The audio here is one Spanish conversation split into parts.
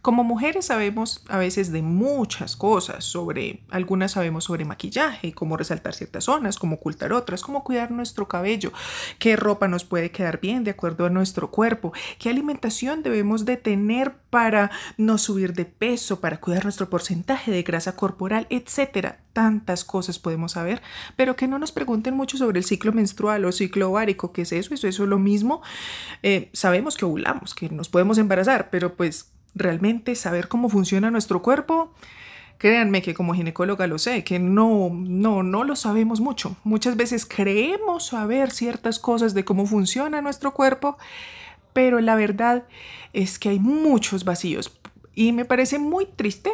Como mujeres sabemos a veces de muchas cosas, algunas sabemos sobre maquillaje, cómo resaltar ciertas zonas, cómo ocultar otras, cómo cuidar nuestro cabello, qué ropa nos puede quedar bien de acuerdo a nuestro cuerpo, qué alimentación debemos de tener para no subir de peso, para cuidar nuestro porcentaje de grasa corporal, etcétera. Tantas cosas podemos saber, pero que no nos pregunten mucho sobre el ciclo menstrual o ciclo ovárico. ¿Qué es eso? Eso es lo mismo. Sabemos que ovulamos, que nos podemos embarazar, pero pues realmente saber cómo funciona nuestro cuerpo, créanme que como ginecóloga lo sé, que no lo sabemos mucho. Muchas veces creemos saber ciertas cosas de cómo funciona nuestro cuerpo, pero la verdad es que hay muchos vacíos. Y me parece muy triste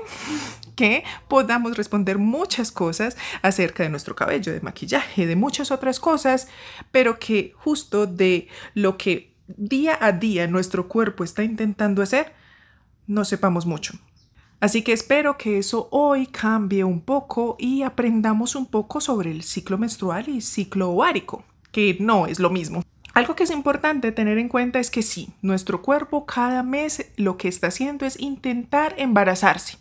que podamos responder muchas cosas acerca de nuestro cabello, de maquillaje, de muchas otras cosas, pero que justo de lo que día a día nuestro cuerpo está intentando hacer, no sepamos mucho. Así que espero que eso hoy cambie un poco y aprendamos un poco sobre el ciclo menstrual y ciclo ovárico, que no es lo mismo. Algo que es importante tener en cuenta es que sí, nuestro cuerpo cada mes lo que está haciendo es intentar embarazarse.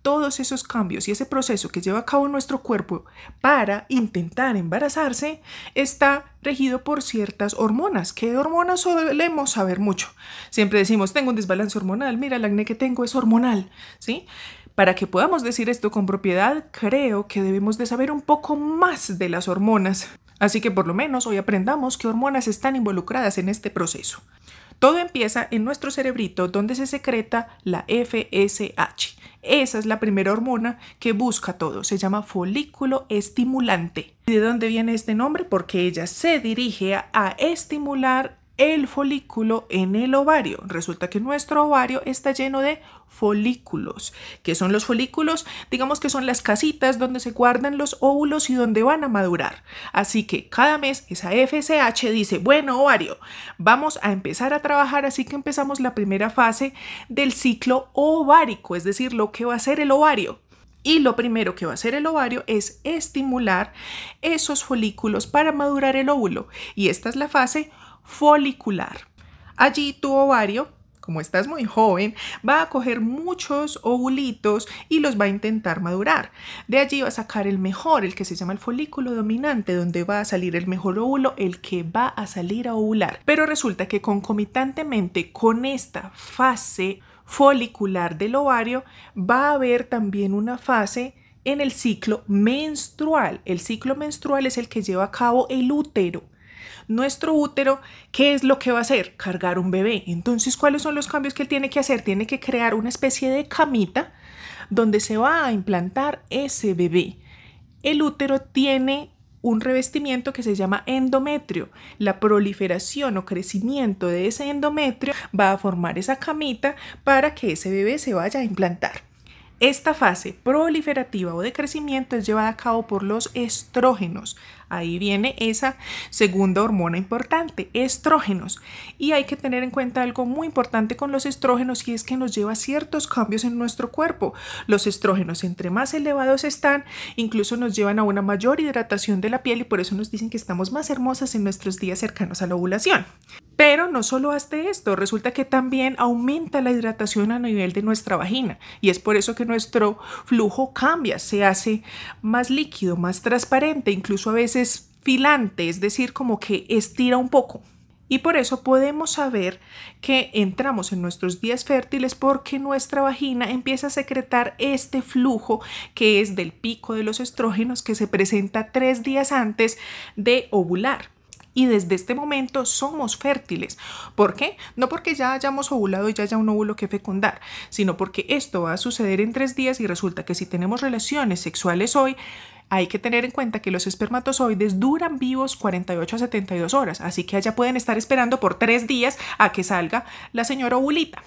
Todos esos cambios y ese proceso que lleva a cabo nuestro cuerpo para intentar embarazarse está regido por ciertas hormonas. ¿Qué hormonas solemos saber mucho? Siempre decimos, tengo un desbalance hormonal, mira, el acné que tengo es hormonal, ¿sí? Para que podamos decir esto con propiedad, creo que debemos de saber un poco más de las hormonas. Así que por lo menos hoy aprendamos qué hormonas están involucradas en este proceso. Todo empieza en nuestro cerebrito donde se secreta la FSH. Esa es la primera hormona que busca todo. Se llama folículo estimulante. ¿Y de dónde viene este nombre? Porque ella se dirige a estimular el folículo en el ovario. Resulta que nuestro ovario está lleno de folículos. ¿Qué son los folículos? Digamos que son las casitas donde se guardan los óvulos y donde van a madurar. Así que cada mes esa FSH dice, bueno, ovario, vamos a empezar a trabajar, así que empezamos la primera fase del ciclo ovárico, es decir, lo que va a hacer el ovario. Y lo primero que va a hacer el ovario es estimular esos folículos para madurar el óvulo. Y esta es la fase folicular. Allí tu ovario, como estás muy joven, va a coger muchos ovulitos y los va a intentar madurar. De allí va a sacar el mejor, el que se llama el folículo dominante, donde va a salir el mejor óvulo, el que va a salir a ovular. Pero resulta que concomitantemente con esta fase folicular del ovario va a haber también una fase en el ciclo menstrual. El ciclo menstrual es el que lleva a cabo el útero. Nuestro útero, ¿qué es lo que va a hacer? Cargar un bebé. Entonces, ¿cuáles son los cambios que él tiene que hacer? Tiene que crear una especie de camita donde se va a implantar ese bebé. El útero tiene un revestimiento que se llama endometrio. La proliferación o crecimiento de ese endometrio va a formar esa camita para que ese bebé se vaya a implantar. Esta fase proliferativa o de crecimiento es llevada a cabo por los estrógenos. Ahí viene esa segunda hormona importante, estrógenos. Y hay que tener en cuenta algo muy importante con los estrógenos y es que nos lleva a ciertos cambios en nuestro cuerpo. Los estrógenos, entre más elevados están, incluso nos llevan a una mayor hidratación de la piel y por eso nos dicen que estamos más hermosas en nuestros días cercanos a la ovulación. Pero no solo hace esto, resulta que también aumenta la hidratación a nivel de nuestra vagina y es por eso que nuestro flujo cambia, se hace más líquido, más transparente, incluso a veces filante, es decir, como que estira un poco. Y por eso podemos saber que entramos en nuestros días fértiles porque nuestra vagina empieza a secretar este flujo que es del pico de los estrógenos que se presenta 3 días antes de ovular. Y desde este momento somos fértiles. ¿Por qué? No porque ya hayamos ovulado y ya haya un óvulo que fecundar, sino porque esto va a suceder en 3 días y resulta que si tenemos relaciones sexuales hoy, hay que tener en cuenta que los espermatozoides duran vivos 48 a 72 horas, así que allá pueden estar esperando por 3 días a que salga la señora ovulita.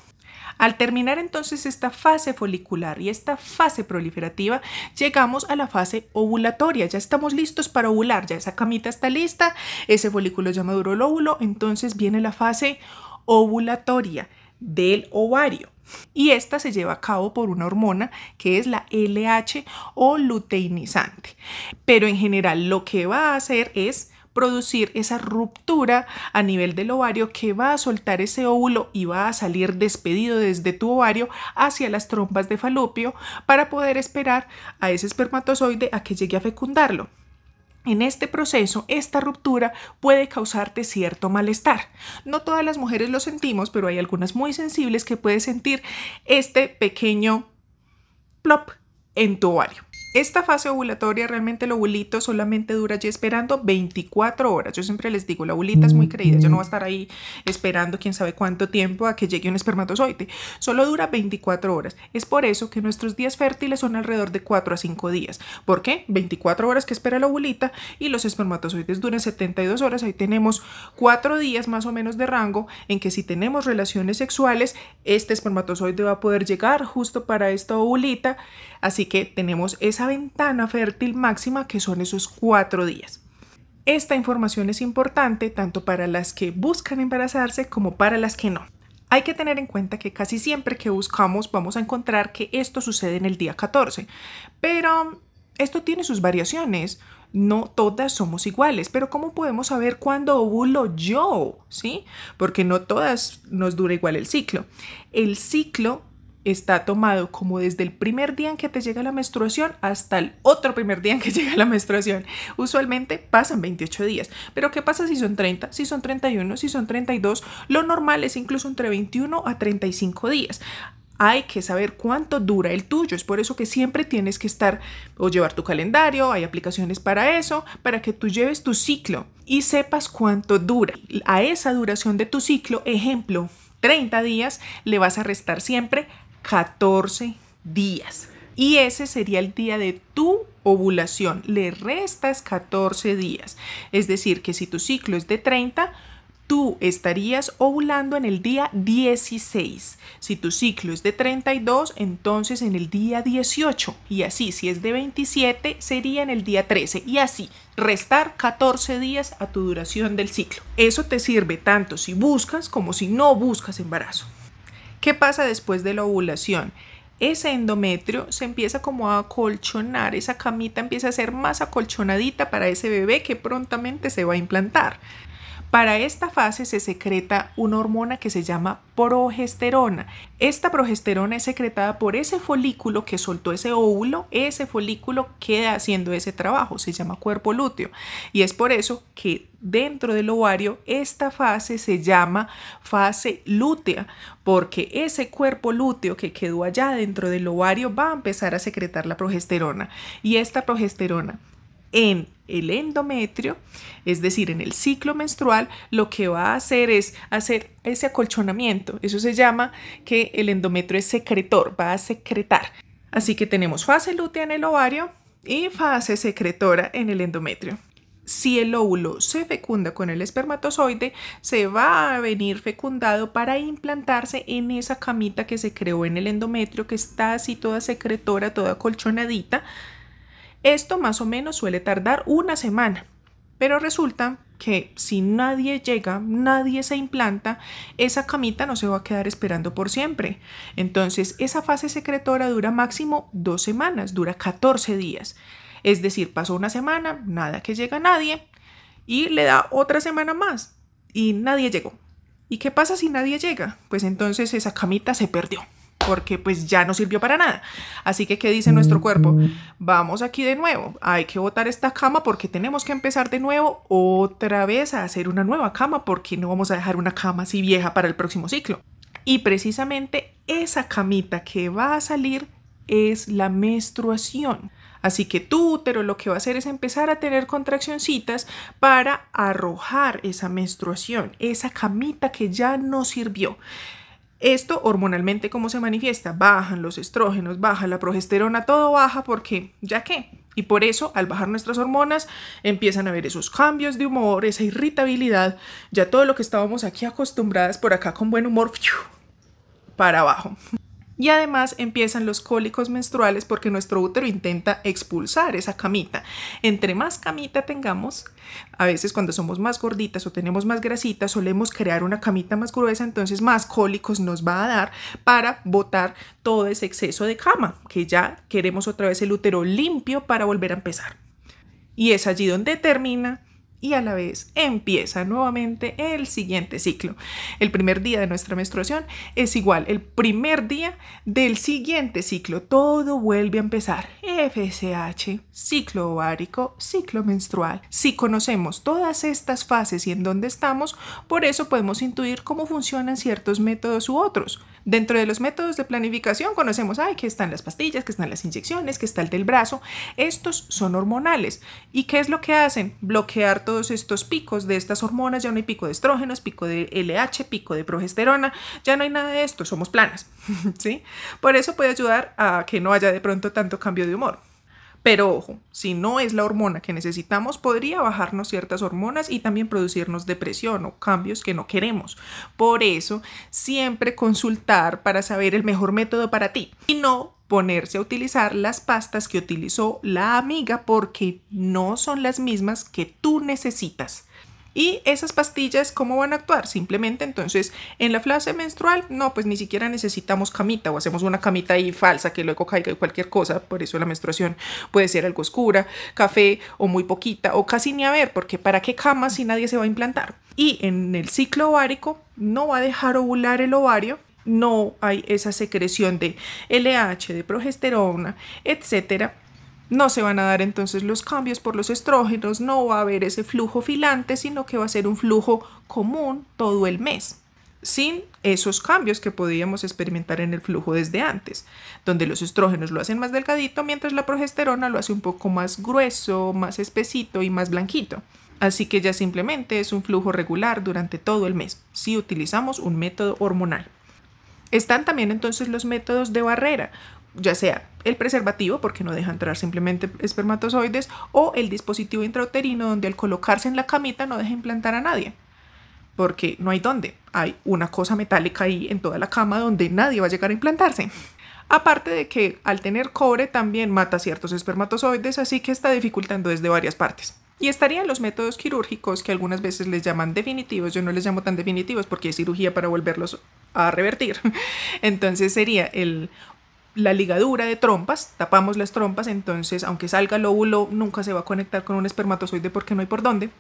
Al terminar entonces esta fase folicular y esta fase proliferativa, llegamos a la fase ovulatoria. Ya estamos listos para ovular, ya esa camita está lista, ese folículo ya maduró el óvulo, entonces viene la fase ovulatoria del ovario. Y esta se lleva a cabo por una hormona que es la LH o luteinizante. Pero en general lo que va a hacer es producir esa ruptura a nivel del ovario que va a soltar ese óvulo y va a salir despedido desde tu ovario hacia las trompas de falopio para poder esperar a ese espermatozoide a que llegue a fecundarlo. En este proceso, esta ruptura puede causarte cierto malestar. No todas las mujeres lo sentimos, pero hay algunas muy sensibles que pueden sentir este pequeño plop en tu ovario. Esta fase ovulatoria, realmente el ovulito solamente dura allí esperando 24 horas. Yo siempre les digo, la ovulita es muy creída, yo no voy a estar ahí esperando quién sabe cuánto tiempo a que llegue un espermatozoide. Solo dura 24 horas. Es por eso que nuestros días fértiles son alrededor de 4 a 5 días. ¿Por qué? 24 horas que espera la ovulita y los espermatozoides duran 72 horas. Ahí tenemos 4 días más o menos de rango en que si tenemos relaciones sexuales, este espermatozoide va a poder llegar justo para esta ovulita. Así que tenemos esa ventana fértil máxima que son esos 4 días. Esta información es importante tanto para las que buscan embarazarse como para las que no. Hay que tener en cuenta que casi siempre que buscamos vamos a encontrar que esto sucede en el día 14, pero esto tiene sus variaciones. No todas somos iguales, pero ¿cómo podemos saber cuándo ovulo yo? ¿Sí? Porque no todas nos dura igual el ciclo. El ciclo está tomado como desde el primer día en que te llega la menstruación hasta el otro primer día en que llega la menstruación. Usualmente pasan 28 días. Pero ¿qué pasa si son 30, si son 31, si son 32? Lo normal es incluso entre 21 a 35 días. Hay que saber cuánto dura el tuyo. Es por eso que siempre tienes que estar o llevar tu calendario. Hay aplicaciones para eso, para que tú lleves tu ciclo y sepas cuánto dura. A esa duración de tu ciclo, ejemplo, 30 días, le vas a restar siempre 14 días. Y ese sería el día de tu ovulación. Le restas 14 días. Es decir, que si tu ciclo es de 30, tú estarías ovulando en el día 16. Si tu ciclo es de 32, entonces en el día 18. Y así, si es de 27, sería en el día 13. Y así, restar 14 días a tu duración del ciclo. Eso te sirve tanto si buscas como si no buscas embarazo. ¿Qué pasa después de la ovulación? Ese endometrio se empieza como a acolchonar, esa camita empieza a ser más acolchonadita para ese bebé que prontamente se va a implantar. Para esta fase se secreta una hormona que se llama progesterona. Esta progesterona es secretada por ese folículo que soltó ese óvulo. Ese folículo queda haciendo ese trabajo, se llama cuerpo lúteo. Y es por eso que dentro del ovario esta fase se llama fase lútea, porque ese cuerpo lúteo que quedó allá dentro del ovario va a empezar a secretar la progesterona. Y esta progesterona en el endometrio, es decir, en el ciclo menstrual, lo que va a hacer es hacer ese acolchonamiento. Eso se llama que el endometrio es secretor, va a secretar. Así que tenemos fase lútea en el ovario y fase secretora en el endometrio. Si el óvulo se fecunda con el espermatozoide, se va a venir fecundado para implantarse en esa camita que se creó en el endometrio, que está así toda secretora, toda acolchonadita. Esto más o menos suele tardar una semana, pero resulta que si nadie llega, nadie se implanta, esa camita no se va a quedar esperando por siempre. Entonces, esa fase secretora dura máximo 2 semanas, dura 14 días. Es decir, pasó una semana, nada que llega nadie, y le da otra semana más, y nadie llegó. ¿Y qué pasa si nadie llega? Pues entonces esa camita se perdió, porque pues ya no sirvió para nada. Así que, ¿qué dice nuestro cuerpo? Vamos aquí de nuevo, hay que botar esta cama porque tenemos que empezar de nuevo otra vez a hacer una nueva cama, porque no vamos a dejar una cama así vieja para el próximo ciclo. Y precisamente esa camita que va a salir es la menstruación. Así que tu útero lo que va a hacer es empezar a tener contraccioncitas para arrojar esa menstruación, esa camita que ya no sirvió. Esto hormonalmente, ¿cómo se manifiesta? Bajan los estrógenos, baja la progesterona, todo baja porque ¿ya qué? Y por eso, al bajar nuestras hormonas, empiezan a haber esos cambios de humor, esa irritabilidad, ya todo lo que estábamos aquí acostumbradas por acá con buen humor, para abajo. Y además empiezan los cólicos menstruales porque nuestro útero intenta expulsar esa camita. Entre más camita tengamos, a veces cuando somos más gorditas o tenemos más grasita, solemos crear una camita más gruesa, entonces más cólicos nos va a dar para botar todo ese exceso de cama, que ya queremos otra vez el útero limpio para volver a empezar. Y es allí donde termina y a la vez empieza nuevamente el siguiente ciclo. El primer día de nuestra menstruación es igual el primer día del siguiente ciclo. Todo vuelve a empezar. FSH, ciclo ovárico, ciclo menstrual. Si conocemos todas estas fases y en dónde estamos, por eso podemos intuir cómo funcionan ciertos métodos u otros. Dentro de los métodos de planificación conocemos que están las pastillas, que están las inyecciones, que está el del brazo. Estos son hormonales. ¿Y qué es lo que hacen? Bloquear todos estos picos de estas hormonas. Ya no hay pico de estrógenos, pico de LH, pico de progesterona. Ya no hay nada de esto, somos planas. ¿Sí? Por eso puede ayudar a que no haya de pronto tanto cambio de humor. Pero ojo, si no es la hormona que necesitamos, podría bajarnos ciertas hormonas y también producirnos depresión o cambios que no queremos. Por eso, siempre consultar para saber el mejor método para ti y no ponerse a utilizar las pastas que utilizó la amiga porque no son las mismas que tú necesitas. Y esas pastillas, ¿cómo van a actuar? Simplemente entonces en la fase menstrual, no, pues ni siquiera necesitamos camita o hacemos una camita ahí falsa que luego caiga cualquier cosa. Por eso la menstruación puede ser algo oscura, café o muy poquita o casi ni haber, porque ¿para qué cama si nadie se va a implantar? Y en el ciclo ovárico no va a dejar ovular el ovario. No hay esa secreción de LH, de progesterona, etcétera. No se van a dar entonces los cambios por los estrógenos, no va a haber ese flujo filante, sino que va a ser un flujo común todo el mes, sin esos cambios que podíamos experimentar en el flujo desde antes, donde los estrógenos lo hacen más delgadito, mientras la progesterona lo hace un poco más grueso, más espesito y más blanquito. Así que ya simplemente es un flujo regular durante todo el mes, si utilizamos un método hormonal. Están también entonces los métodos de barrera, ya sea el preservativo, porque no deja entrar simplemente espermatozoides, o el dispositivo intrauterino, donde al colocarse en la camita no deja implantar a nadie, porque no hay dónde. Hay una cosa metálica ahí en toda la cama donde nadie va a llegar a implantarse. Aparte de que al tener cobre también mata ciertos espermatozoides, así que está dificultando desde varias partes. Y estarían los métodos quirúrgicos, que algunas veces les llaman definitivos. Yo no les llamo tan definitivos porque hay cirugía para volverlos a revertir. Entonces sería la ligadura de trompas, tapamos las trompas, entonces aunque salga el óvulo nunca se va a conectar con un espermatozoide porque no hay por dónde.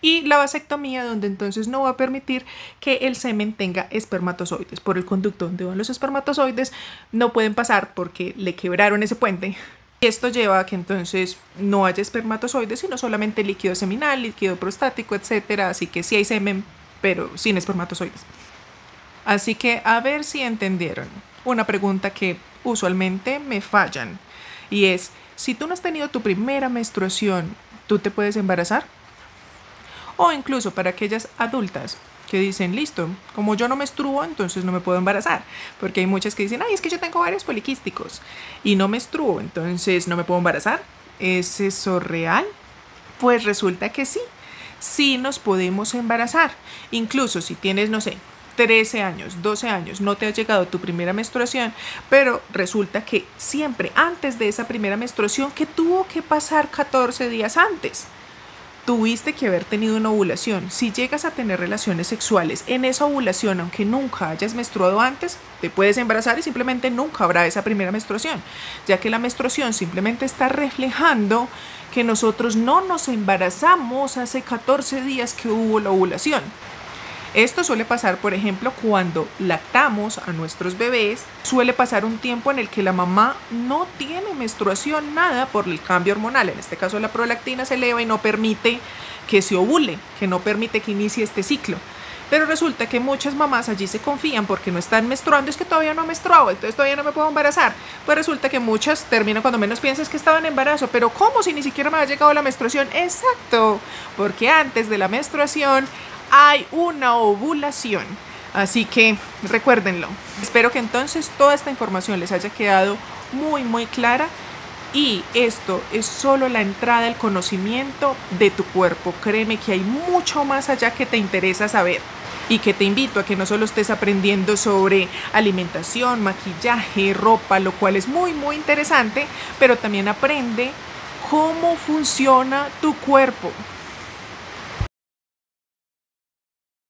Y la vasectomía, donde entonces no va a permitir que el semen tenga espermatozoides. Por el conducto donde van los espermatozoides no pueden pasar porque le quebraron ese puente. Y esto lleva a que entonces no haya espermatozoides, sino solamente líquido seminal, líquido prostático, etc. Así que sí hay semen, pero sin espermatozoides. Así que a ver si entendieron. Una pregunta que usualmente me fallan y es: si tú no has tenido tu primera menstruación, ¿tú te puedes embarazar? O incluso para aquellas adultas que dicen, listo, como yo no menstruo, entonces no me puedo embarazar, porque hay muchas que dicen, es que yo tengo varios poliquísticos y no menstruo, entonces no me puedo embarazar. ¿Es eso real? Pues resulta que sí nos podemos embarazar. Incluso si tienes, no sé, 13 años, 12 años, no te ha llegado tu primera menstruación, pero resulta que siempre antes de esa primera menstruación, que tuvo que pasar 14 días antes, tuviste que haber tenido una ovulación. Si llegas a tener relaciones sexuales en esa ovulación, aunque nunca hayas menstruado antes, te puedes embarazar y simplemente nunca habrá esa primera menstruación, ya que la menstruación simplemente está reflejando que nosotros no nos embarazamos hace 14 días que hubo la ovulación. Esto suele pasar, por ejemplo, cuando lactamos a nuestros bebés. Suele pasar un tiempo en el que la mamá no tiene menstruación, nada, por el cambio hormonal. En este caso la prolactina se eleva y no permite que se ovule, que no permite que inicie este ciclo. Pero resulta que muchas mamás allí se confían porque no están menstruando, es que todavía no he menstruado, entonces todavía no me puedo embarazar. Pues resulta que muchas terminan cuando menos piensas que estaban en embarazo. Pero ¿cómo si ni siquiera me ha llegado la menstruación? Exacto, porque antes de la menstruación hay una ovulación. Así que recuérdenlo. Espero que entonces toda esta información les haya quedado muy clara. Y esto es solo la entrada al conocimiento de tu cuerpo. Créeme que hay mucho más allá que te interesa saber. Y que te invito a que no solo estés aprendiendo sobre alimentación, maquillaje, ropa, lo cual es muy interesante, pero también aprende cómo funciona tu cuerpo.